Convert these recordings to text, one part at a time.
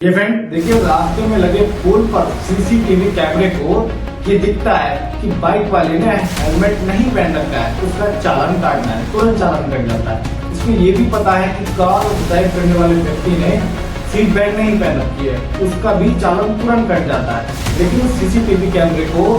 ये फ्रेंड देखिए, रास्ते में लगे पुल पर सीसीटीवी कैमरे को ये दिखता है कि बाइक वाले ने हेलमेट नहीं पहन रखा है, उसका चालान काटना है, तुरंत चालान कट जाता है। इसमें ये भी पता है कि कार ड्राइव करने वाले व्यक्ति ने सीट बेल्ट नहीं पहन रखी है, उसका भी चालान तुरंत कट जाता है। लेकिन सीसीटीवी कैमरे को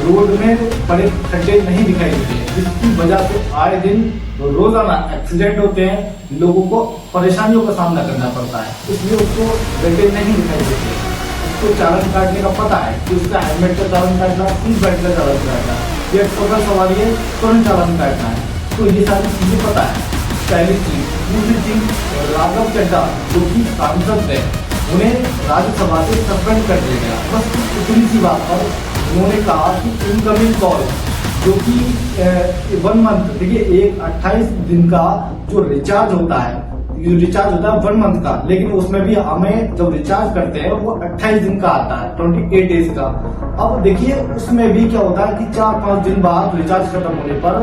रोड में बड़े खड्डे नहीं दिखाई देते, जिसकी वजह से आए दिन रोजाना एक्सीडेंट होते हैं, लोगों को परेशानियों का सामना करना पड़ता है, इसलिए उसको गड्ढे नहीं दिखाई देते। उसको चालान काटने का पता है कि उसका हेलमेट का चालान काटना, सीट बेल्ट का चालान काटना, ये सफर सवारी है तुरंत चालान काटना है, तो ये सारी चीजें पता है। पहली चीज। दूसरी चीज, राघव चड्ढा जो कि सांसद है, उन्हें राज्यसभा से सस्पेंड कर दिया गया। बस इतनी सी बात पर उन्होंने कहा कि इनकमिंग कॉल जो कि 1 मंथ, देखिए एक 28 दिन का जो रिचार्ज होता है, 1 मंथ का, लेकिन उसमें भी हमें जब रिचार्ज करते हैं वो 28 दिन का आता है, 28 डेज का। अब देखिए उसमें भी क्या होता है कि 4-5 दिन बाद रिचार्ज खत्म होने पर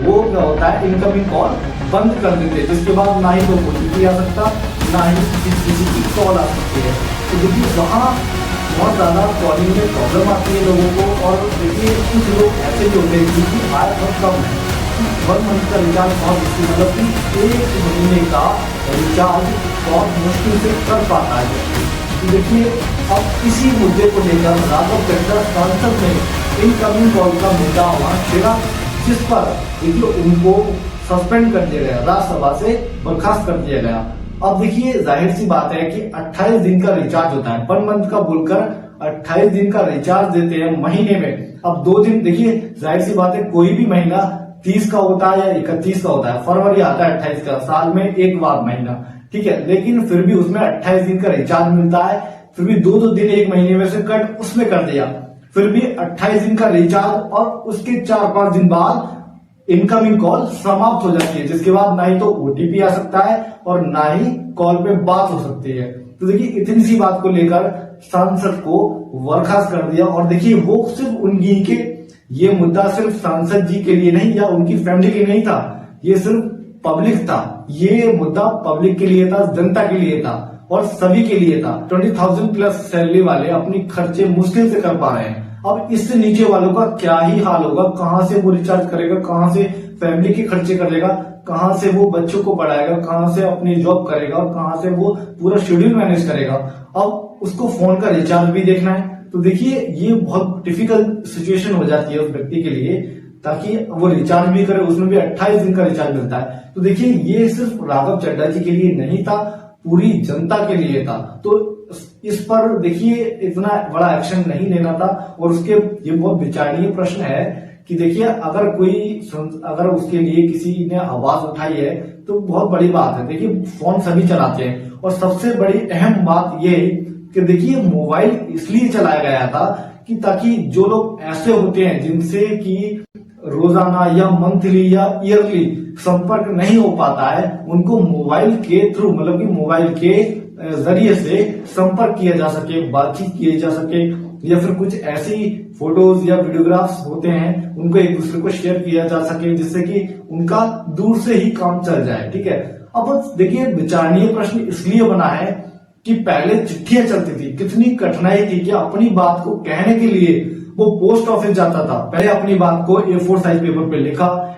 वो क्या होता है, इनकमिंग कॉल बंद कर देते हैं, जिसके बाद ना ही कोई ओटीपी आ सकता, ना ही किसी की कॉल आ सकती है। तो देखिए वहाँ बहुत ज्यादा कॉलिंग में प्रॉब्लम आती है लोगों को। और देखिए कुछ लोग ऐसे भी होते हैं जिनकी आय बहुत कम है, 1 मंथ का रिचार्ज बहुत मुश्किल, मतलब कि 1 महीने का रिचार्ज बहुत मुश्किल से कर पाता है। तो देखिए अब इसी मुद्दे को लेकर राघव चड्ढा सांसद ने इनकमिंग कॉल का मुद्दा वहां छेड़ा, जिस पर देखिए उनको सस्पेंड कर दिया गया, राज्यसभा से बर्खास्त कर दिया गया। अब देखिए जाहिर सी बात है कि 28 दिन का रिचार्ज होता है, 1 मंथ का बोलकर 28 दिन का रिचार्ज देते हैं महीने में। अब 2 दिन, देखिए जाहिर सी बात है कोई भी महीना 30 का होता है या 31 का होता है, फरवरी आता है 28 का, साल में एक बार महीना, ठीक है, लेकिन फिर भी उसमें 28 दिन का रिचार्ज मिलता है, फिर भी 2-2 दिन एक महीने में से कट उसमें कर दिया, फिर भी 28 दिन का रिचार्ज, और उसके 4-5 दिन बाद इनकमिंग कॉल समाप्त हो जाती है, जिसके बाद ना ही तो ओटीपी आ सकता है और ना ही कॉल पे बात हो सकती है। तो देखिए इतनी सी बात को लेकर सांसद को बर्खास्त कर दिया। और देखिए वो सिर्फ उनकी के, ये मुद्दा सिर्फ सांसद जी के लिए नहीं या उनकी फैमिली के नहीं था, ये सिर्फ पब्लिक था, ये मुद्दा पब्लिक के लिए था, जनता के लिए था और सभी के लिए था। 20,000 प्लस सैलरी वाले अपनी खर्चे मुश्किल से कर पा रहे हैं, अब इससे नीचे वालों का क्या ही हाल होगा, कहां से वो रिचार्ज करेगा, कहां से फैमिली के खर्चे करेगा, कहां से वो बच्चों को पढ़ाएगा, कहां से अपनी जॉब करेगा, कहां से वो पूरा शेड्यूल मैनेज करेगा। अब उसको फोन का रिचार्ज भी देखना है, तो देखिए ये बहुत डिफिकल्ट सिचुएशन हो जाती है उस व्यक्ति के लिए, ताकि वो रिचार्ज भी करे, उसमें भी 28 दिन का रिचार्ज मिलता है। तो देखिए ये सिर्फ राघव चड्ढा जी के लिए नहीं था, पूरी जनता के लिए था। तो इस पर देखिए इतना बड़ा एक्शन नहीं लेना था। और उसके ये बहुत विचारणीय प्रश्न है कि देखिए अगर उसके लिए किसी ने आवाज उठाई है तो बहुत बड़ी बात है। देखिए फोन सभी चलाते हैं, और सबसे बड़ी अहम बात ये कि देखिए मोबाइल इसलिए चलाया गया था कि ताकि जो लोग ऐसे होते हैं जिनसे कि रोजाना या मंथली या ईयरली संपर्क नहीं हो पाता है, उनको मोबाइल के थ्रू, मतलब कि मोबाइल के जरिए से संपर्क किया जा सके, बातचीत की जा सके, या फिर कुछ ऐसी फोटोज या वीडियोग्राफ्स होते हैं उनको एक दूसरे को शेयर किया जा सके, जिससे कि उनका दूर से ही काम चल जाए, ठीक है। अब देखिए विचारणीय प्रश्न इसलिए बना है कि पहले चिट्ठियां चलती थी, कितनी कठिनाई थी कि अपनी बात को कहने के लिए वो पोस्ट ऑफिस जाता था, पहले अपनी बात को A4 साइज पेपर पे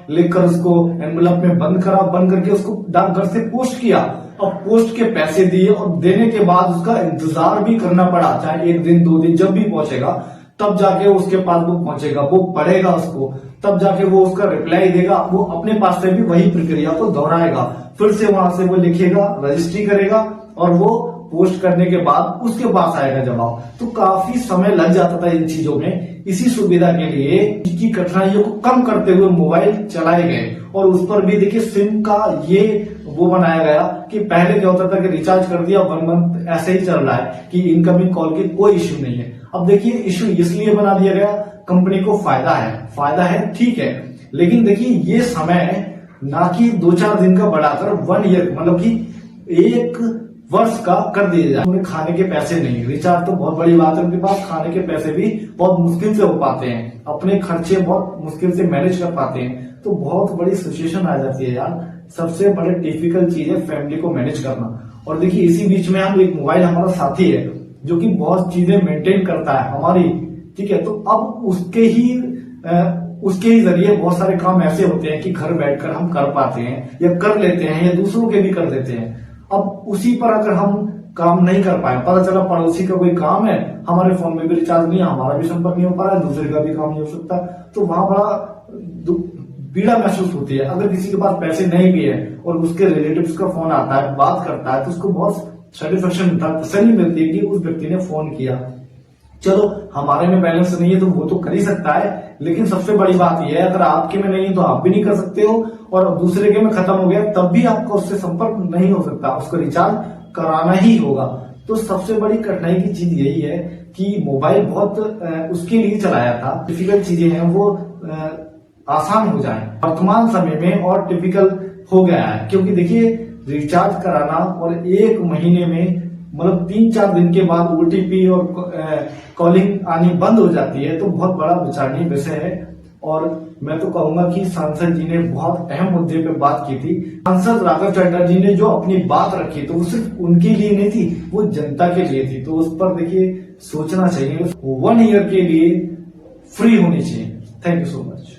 लिखकर उसको एनवेलप में बंद करके उसको डाकघर से पोस्ट किया, और पोस्ट के पैसे दिए, और देने के बाद उसका इंतजार भी करना पड़ा, चाहे 1 दिन 2 दिन, जब भी पहुंचेगा तब जाके उसके पास वो पहुंचेगा, वो पढ़ेगा उसको, तब जाके वो उसका रिप्लाई देगा, वो अपने पास से भी वही प्रक्रिया को दोहराएगा, फिर से वहां से वो लिखेगा, रजिस्ट्री करेगा, और वो पोस्ट करने के बाद उसके पास आएगा जवाब। तो काफी समय लग जाता था इन चीजों में। इसी सुविधा के लिए इसकी कठिनाइयों को कम करते हुए मोबाइल चलाए गए, और उस पर भी देखिए सिम का ये वो बनाया गया कि पहले क्या होता था कि रिचार्ज कर दिया, 1 मंथ ऐसे ही चल रहा है कि इनकमिंग कॉल की कोई इश्यू नहीं है। अब देखिए इश्यू इसलिए बना दिया गया, कंपनी को फायदा है ठीक है, लेकिन देखिए ये समय ना कि 2-4 दिन का बढ़ाकर 1 ईयर, मतलब कि 1 वर्ष का कर दिया जाए। उन्हें खाने के पैसे नहीं, रिचार्ज तो बहुत बड़ी बात है उनके पास, खाने के पैसे भी बहुत मुश्किल से हो पाते हैं, अपने खर्चे बहुत मुश्किल से मैनेज कर पाते हैं, तो बहुत बड़ी सिचुएशन आ जाती है यार। सबसे बड़ी डिफिकल्ट चीज है फैमिली को मैनेज करना। और देखिए इसी बीच में हम एक मोबाइल हमारा साथी है जो कि बहुत चीजें मेंटेन करता है हमारी, ठीक है। तो अब उसके ही जरिए बहुत सारे काम ऐसे होते हैं कि घर बैठकर हम कर पाते हैं या कर लेते हैं या दूसरों के भी कर देते हैं। अब उसी पर अगर हम काम नहीं कर पाए, पता चला पड़ोसी का कोई काम है, हमारे फोन में भी रिचार्ज नहीं है, हमारा भी संपर्क नहीं हो पा रहा है, दूसरे का भी काम नहीं हो सकता, तो वहां बड़ा पीड़ा महसूस होती है। अगर किसी के पास पैसे नहीं भी है और उसके रिलेटिव्स का फोन आता है, बात करता है, तो उसको बहुत सेटिस्फेक्शन मिलता है, तसल्ली मिलती है कि उस व्यक्ति ने फोन किया। चलो हमारे में बैलेंस नहीं है तो वो तो कर ही सकता है, लेकिन सबसे बड़ी बात यह है अगर आपके में नहीं है तो आप भी नहीं कर सकते हो, और दूसरे के में खत्म हो गया तब भी आपका उससे संपर्क नहीं हो सकता, उसको रिचार्ज कराना ही होगा। तो सबसे बड़ी कठिनाई की चीज यही है कि मोबाइल बहुत उसके लिए चलाया था, डिफिकल्ट चीजें हैं वो आसान हो जाए। वर्तमान समय में और टिपिकल हो गया है, क्योंकि देखिए रिचार्ज कराना और एक महीने में मतलब 3-4 दिन के बाद ओटीपी और कॉलिंग आनी बंद हो जाती है, तो बहुत बड़ा विचारणीय विषय है। और मैं तो कहूंगा कि सांसद जी ने बहुत अहम मुद्दे पे बात की थी। सांसद राघव चड्ढा जी ने जो अपनी बात रखी तो वो सिर्फ उनके लिए नहीं थी, वो जनता के लिए थी, तो उस पर देखिए सोचना चाहिए। 1 ईयर के लिए फ्री होनी चाहिए। Thank you so much.